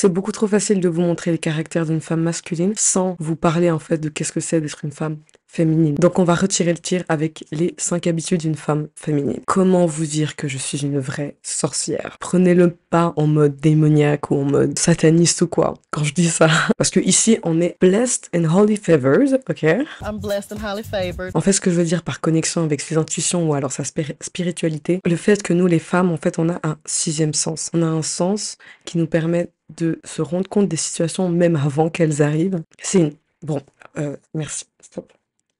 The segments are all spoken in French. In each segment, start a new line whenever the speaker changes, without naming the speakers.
C'est beaucoup trop facile de vous montrer le caractère d'une femme masculine sans vous parler en fait de qu'est-ce que c'est d'être une femme féminine. Donc on va retirer le tir avec les 5 habitudes d'une femme féminine. Comment vous dire que je suis une vraie sorcière? Prenez-le pas en mode démoniaque ou en mode sataniste ou quoi, quand je dis ça. Parce que ici, on est blessed and highly favored, ok?
I'm blessed and highly favored.
En fait, ce que je veux dire par connexion avec ses intuitions ou alors sa spiritualité, le fait que nous, les femmes, en fait, on a un 6e sens. On a un sens qui nous permet de se rendre compte des situations même avant qu'elles arrivent. C'est une... Bon, merci. Stop.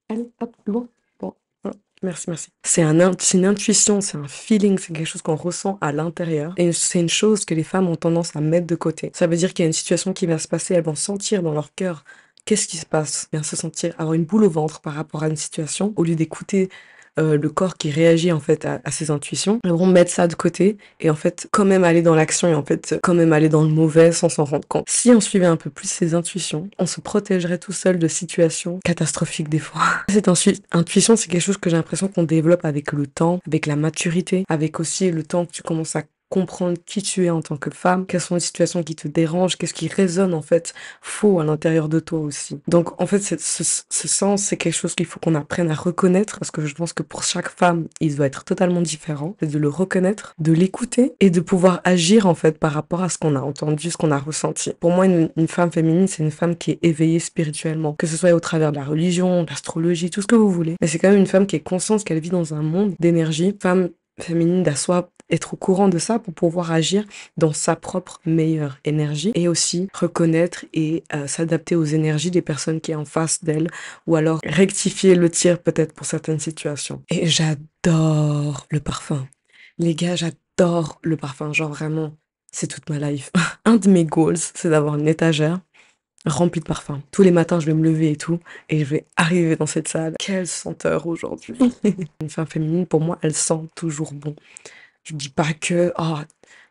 Allez, hop, loin. Bon, voilà. Merci. C'est une intuition, c'est un feeling, c'est quelque chose qu'on ressent à l'intérieur. Et c'est une chose que les femmes ont tendance à mettre de côté. Ça veut dire qu'il y a une situation qui va se passer, elles vont sentir dans leur cœur qu'est-ce qui se passe, bien se sentir, avoir une boule au ventre par rapport à une situation, au lieu d'écouter le corps qui réagit en fait à ses intuitions. Elles vont mettre ça de côté et en fait quand même aller dans l'action et en fait quand même aller dans le mauvais sans s'en rendre compte. Si on suivait un peu plus ses intuitions, on se protégerait tout seul de situations catastrophiques des fois. Cette intuition, c'est quelque chose que j'ai l'impression qu'on développe avec le temps, avec la maturité, avec aussi le temps que tu commences à comprendre qui tu es en tant que femme, quelles sont les situations qui te dérangent, qu'est-ce qui résonne en fait faux à l'intérieur de toi aussi. Donc en fait ce sens c'est quelque chose qu'il faut qu'on apprenne à reconnaître parce que je pense que pour chaque femme il doit être totalement différent, c'est de le reconnaître, de l'écouter et de pouvoir agir en fait par rapport à ce qu'on a entendu, ce qu'on a ressenti. Pour moi une femme féminine c'est une femme qui est éveillée spirituellement, que ce soit au travers de la religion, de l'astrologie, tout ce que vous voulez, mais c'est quand même une femme qui est consciente qu'elle vit dans un monde d'énergie. Femme féminine doit soit être au courant de ça pour pouvoir agir dans sa propre meilleure énergie et aussi reconnaître et s'adapter aux énergies des personnes qui est en face d'elle ou alors rectifier le tir peut-être pour certaines situations. Et j'adore le parfum. Les gars, j'adore le parfum. Genre vraiment, c'est toute ma life. Un de mes goals, c'est d'avoir une étagère remplie de parfums. Tous les matins, je vais me lever et tout, et je vais arriver dans cette salle. Quelle senteur aujourd'hui! Une femme féminine, pour moi, elle sent toujours bon. Je dis pas que, oh,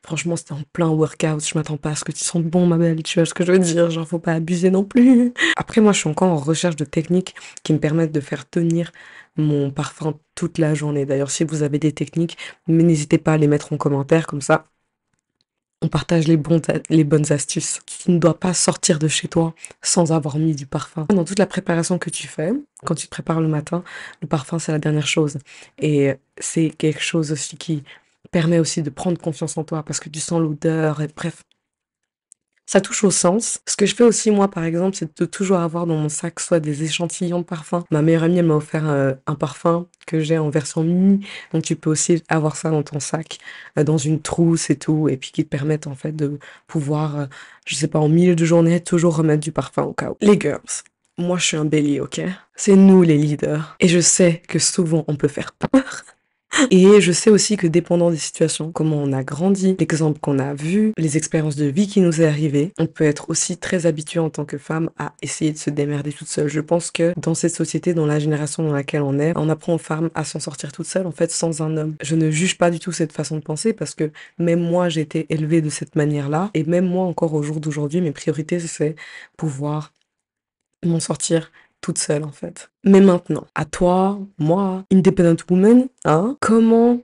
franchement, c'était en plein workout, je m'attends pas à ce que tu sentes bon, ma belle, tu vois ce que je veux dire, genre, faut pas abuser non plus. Après, moi, je suis encore en recherche de techniques qui me permettent de faire tenir mon parfum toute la journée. D'ailleurs, si vous avez des techniques, n'hésitez pas à les mettre en commentaire, comme ça, on partage les bonnes astuces. Tu ne dois pas sortir de chez toi sans avoir mis du parfum. Dans toute la préparation que tu fais, quand tu te prépares le matin, le parfum, c'est la dernière chose. Et c'est quelque chose aussi qui permet aussi de prendre confiance en toi parce que tu sens l'odeur et bref. Ça touche au sens. Ce que je fais aussi, moi, par exemple, c'est de toujours avoir dans mon sac soit des échantillons de parfums. Ma meilleure amie, elle m'a offert un parfum que j'ai en version mini. Donc, tu peux aussi avoir ça dans ton sac, dans une trousse et tout, et puis qui te permettent, en fait, de pouvoir, je sais pas, en milieu de journée, toujours remettre du parfum au cas où. Les girls, moi, je suis un bélier, ok? C'est nous, les leaders. Et je sais que souvent, on peut faire peur. Et je sais aussi que dépendant des situations, comment on a grandi, l'exemple qu'on a vu, les expériences de vie qui nous est arrivées, on peut être aussi très habitué en tant que femme à essayer de se démerder toute seule. Je pense que dans cette société, dans la génération dans laquelle on apprend aux femmes à s'en sortir toute seule, en fait, sans un homme. Je ne juge pas du tout cette façon de penser parce que même moi, j'ai été élevée de cette manière-là. Et même moi, encore au jour d'aujourd'hui, mes priorités, c'est pouvoir m'en sortir toute seule en fait. Mais maintenant, à toi, moi, independent woman, hein, comment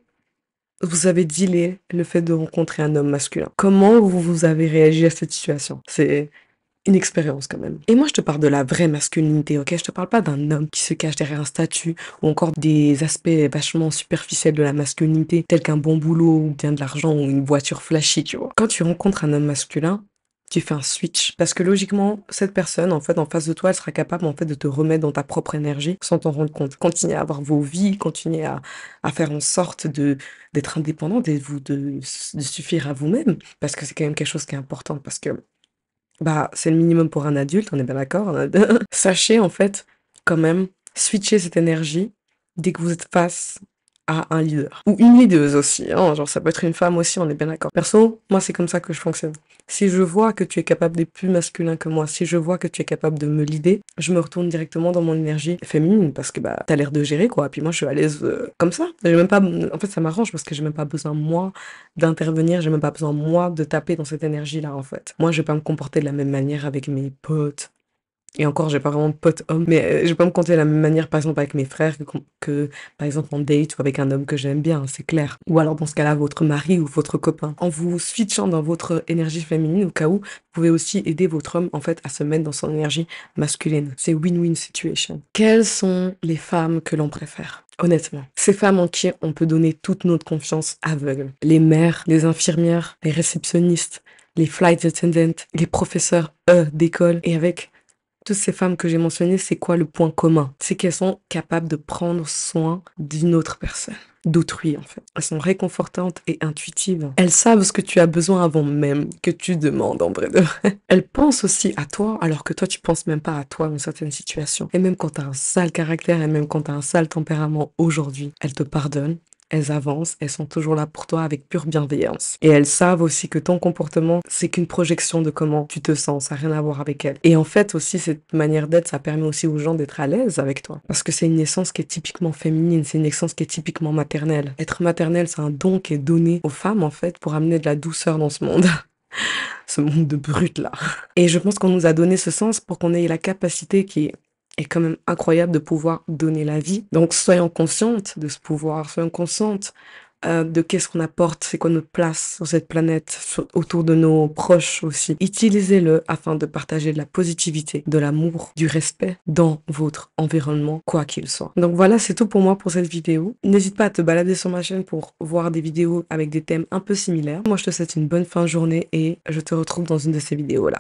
vous avez dealé le fait de rencontrer un homme masculin? Comment vous avez réagi à cette situation? C'est une expérience quand même. Et moi, je te parle de la vraie masculinité, ok? Je te parle pas d'un homme qui se cache derrière un statut ou encore des aspects vachement superficiels de la masculinité, tels qu'un bon boulot ou bien de l'argent ou une voiture flashy, tu vois. Quand tu rencontres un homme masculin, tu fais un switch. Parce que logiquement, cette personne, en fait, en face de toi, elle sera capable, en fait, de te remettre dans ta propre énergie sans t'en rendre compte. Continuez à avoir vos vies, continuez à faire en sorte d'être indépendant, de suffire à vous-même. Parce que c'est quand même quelque chose qui est important. Parce que, bah, c'est le minimum pour un adulte, on est bien d'accord. Sachez, en fait, quand même, switcher cette énergie dès que vous êtes face à un leader. Ou une leaduse aussi, hein, genre ça peut être une femme aussi, on est bien d'accord. Perso, moi c'est comme ça que je fonctionne. Si je vois que tu es capable d'être plus masculin que moi, si je vois que tu es capable de me leader, je me retourne directement dans mon énergie féminine parce que bah t'as l'air de gérer quoi. Puis moi je suis à l'aise comme ça. J'ai même pas, en fait ça m'arrange parce que j'ai même pas besoin moi d'intervenir, j'ai même pas besoin moi de taper dans cette énergie là en fait. Moi je vais pas me comporter de la même manière avec mes potes, Et encore, j'ai pas vraiment de potes hommes, mais je vais pas me compter de la même manière, par exemple, avec mes frères que, par exemple, en date ou avec un homme que j'aime bien, c'est clair. Ou alors, dans ce cas-là, votre mari ou votre copain. En vous switchant dans votre énergie féminine, au cas où, vous pouvez aussi aider votre homme, en fait, à se mettre dans son énergie masculine. C'est win-win situation. Quelles sont les femmes que l'on préfère? Honnêtement, ces femmes en qui on peut donner toute notre confiance aveugle. Les mères, les infirmières, les réceptionnistes, les flight attendants, les professeurs d'école. Et avec toutes ces femmes que j'ai mentionnées, c'est quoi le point commun? C'est qu'elles sont capables de prendre soin d'une autre personne, d'autrui en fait. Elles sont réconfortantes et intuitives. Elles savent ce que tu as besoin avant même que tu demandes en vrai de vrai. Elles pensent aussi à toi alors que toi tu penses même pas à toi dans certaines situations. Et même quand t'as un sale caractère et même quand t'as un sale tempérament aujourd'hui, elles te pardonnent. Elles avancent, elles sont toujours là pour toi avec pure bienveillance. Et elles savent aussi que ton comportement, c'est qu'une projection de comment tu te sens, ça n'a rien à voir avec elles. Et en fait aussi, cette manière d'être, ça permet aussi aux gens d'être à l'aise avec toi. Parce que c'est une naissance qui est typiquement féminine, c'est une naissance qui est typiquement maternelle. Être maternelle, c'est un don qui est donné aux femmes, en fait, pour amener de la douceur dans ce monde. Ce monde de brutes là. Et je pense qu'on nous a donné ce sens pour qu'on ait la capacité qui est quand même incroyable de pouvoir donner la vie. Donc soyons conscientes de ce pouvoir, soyons conscientes de qu'est-ce qu'on apporte, c'est quoi notre place sur cette planète, autour de nos proches aussi. Utilisez-le afin de partager de la positivité, de l'amour, du respect dans votre environnement, quoi qu'il soit. Donc voilà, c'est tout pour moi pour cette vidéo. N'hésite pas à te balader sur ma chaîne pour voir des vidéos avec des thèmes un peu similaires. Moi, je te souhaite une bonne fin de journée et je te retrouve dans une de ces vidéos-là.